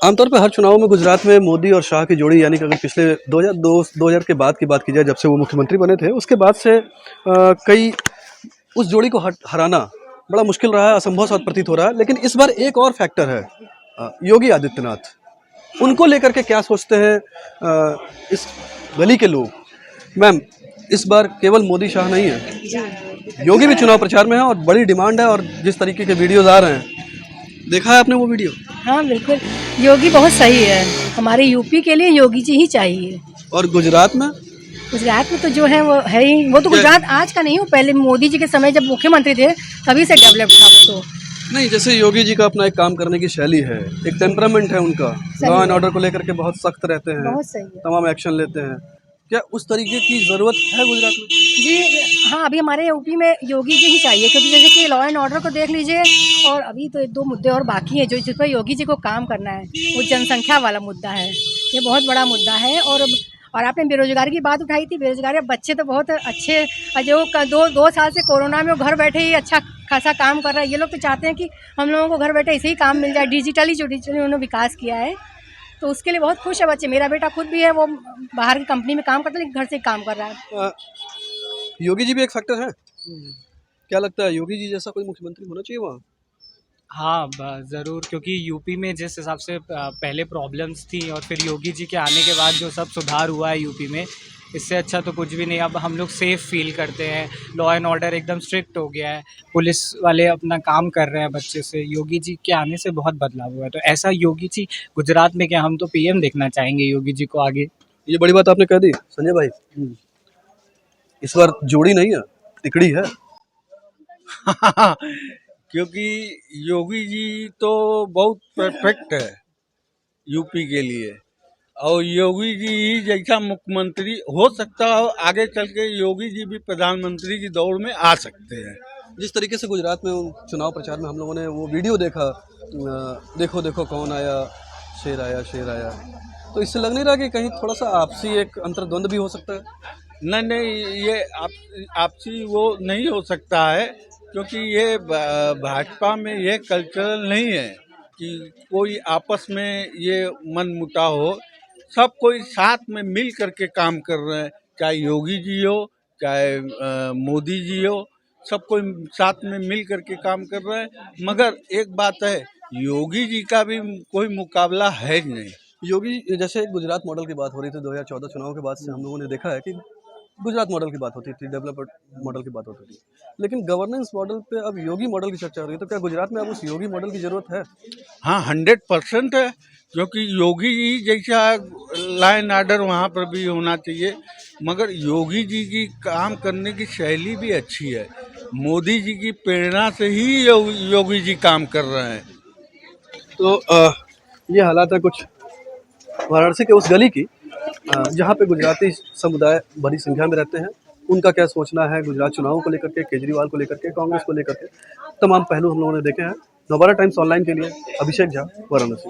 आमतौर पर हर चुनाव में गुजरात में मोदी और शाह की जोड़ी, यानी कि अगर पिछले 2002 के बाद की बात की जाए, जब से वो मुख्यमंत्री बने थे, उसके बाद से कई उस जोड़ी को हराना बड़ा मुश्किल रहा है, असंभव सा प्रतीत हो रहा है। लेकिन इस बार एक और फैक्टर है, योगी आदित्यनाथ। उनको लेकर के क्या सोचते हैं इस गली के लोग? मैम, इस बार केवल मोदी शाह नहीं है, योगी भी चुनाव प्रचार में है और बड़ी डिमांड है। और जिस तरीके के वीडियोज आ रहे हैं, देखा है आपने वो वीडियो? हाँ बिल्कुल, योगी बहुत सही है। हमारे यूपी के लिए योगी जी ही चाहिए। और गुजरात में? गुजरात में तो जो है वो है ही, वो तो गुजरात आज का नहीं, वो पहले मोदी जी के समय जब मुख्यमंत्री थे तभी से डेवलप था वो तो। नहीं, जैसे योगी जी का अपना एक काम करने की शैली है, एक टेम्परामेंट है उनका, लॉ एंड ऑर्डर को लेकर के बहुत सख्त रहते हैं, बहुत सही है। तमाम एक्शन लेते हैं। क्या उस तरीके की जरूरत है गुजरात में? जी हाँ, अभी हमारे यूपी में योगी जी ही चाहिए, क्योंकि जैसे कि लॉ एंड ऑर्डर को देख लीजिए, और अभी तो एक दो मुद्दे और बाकी हैं जो जिस पर योगी जी को काम करना है। वो जनसंख्या वाला मुद्दा है, ये बहुत बड़ा मुद्दा है। और आपने बेरोजगारी की बात उठाई थी, बेरोजगारी। अब बच्चे तो बहुत अच्छे, जो दो साल से कोरोना में वो घर बैठे ही अच्छा खासा काम कर रहा है। ये लोग तो चाहते हैं कि हम लोगों को घर बैठे ऐसे ही काम मिल जाए। डिजिटली उन्होंने विकास किया है, तो उसके लिए बहुत खुश है बच्चे। मेरा बेटा खुद भी है, वो बाहर की कंपनी में काम करता है लेकिन घर से काम कर रहा है। योगी जी भी एक फैक्टर है। क्या लगता है, योगी जी जैसा कोई मुख्यमंत्री होना चाहिए वहाँ? हाँ, ज़रूर, क्योंकि यूपी में जिस हिसाब से पहले प्रॉब्लम्स थी और फिर योगी जी के आने के बाद जो सब सुधार हुआ है यूपी में, इससे अच्छा तो कुछ भी नहीं। अब हम लोग सेफ़ फील करते हैं, लॉ एंड ऑर्डर एकदम स्ट्रिक्ट हो गया है, पुलिस वाले अपना काम कर रहे हैं अच्छे से। योगी जी के आने से बहुत बदलाव हुआ है, तो ऐसा योगी जी गुजरात में क्या, हम तो पीएम देखना चाहेंगे योगी जी को आगे। ये बड़ी बात आपने कह दी संजय भाई। इस बार जोड़ी नहीं है, तिकड़ी है। क्योंकि योगी जी तो बहुत परफेक्ट है यूपी के लिए, और योगी जी ही जैसा मुख्यमंत्री हो सकता हो, आगे चल के योगी जी भी प्रधानमंत्री की दौड़ में आ सकते हैं। जिस तरीके से गुजरात में चुनाव प्रचार में हम लोगों ने वो वीडियो देखा, देखो देखो कौन आया, शेर आया शेर आया, तो इससे लग नहीं रहा कि कहीं थोड़ा सा आपसी एक अंतर्द्वंद भी हो सकता है? नहीं, ये आपसी वो नहीं हो सकता है, क्योंकि ये भाजपा में ये कल्चरल नहीं है कि कोई आपस में ये मन मुटाव हो। सब कोई साथ में मिल करके काम कर रहे हैं, चाहे योगी जी हो, चाहे मोदी जी हो, सब कोई साथ में मिल करके काम कर रहे हैं। मगर एक बात है, योगी जी का भी कोई मुकाबला है नहीं। योगी, जैसे गुजरात मॉडल की बात हो रही थी 2014 चुनाव के बाद से, हम लोगों ने देखा है कि गुजरात मॉडल की बात होती थी, डेवलप्ड मॉडल की बात होती थी, लेकिन गवर्नेंस मॉडल पे अब योगी मॉडल की चर्चा हो रही है। तो क्या गुजरात में अब उस योगी मॉडल की जरूरत है? हाँ, 100% है, क्योंकि योगी जी जैसा लॉ एंड ऑर्डर वहाँ पर भी होना चाहिए। मगर योगी जी की काम करने की शैली भी अच्छी है, मोदी जी की प्रेरणा से ही योगी जी काम कर रहे हैं। तो ये हालात है कुछ वाराणसी के उस गली की, जहाँ पे गुजराती समुदाय बड़ी संख्या में रहते हैं। उनका क्या सोचना है गुजरात चुनाव को लेकर के, केजरीवाल को लेकर के, कांग्रेस को लेकर के, तमाम पहलू हम लोगों ने देखे हैं। नवभारत टाइम्स ऑनलाइन के लिए अभिषेक झा, वाराणसी।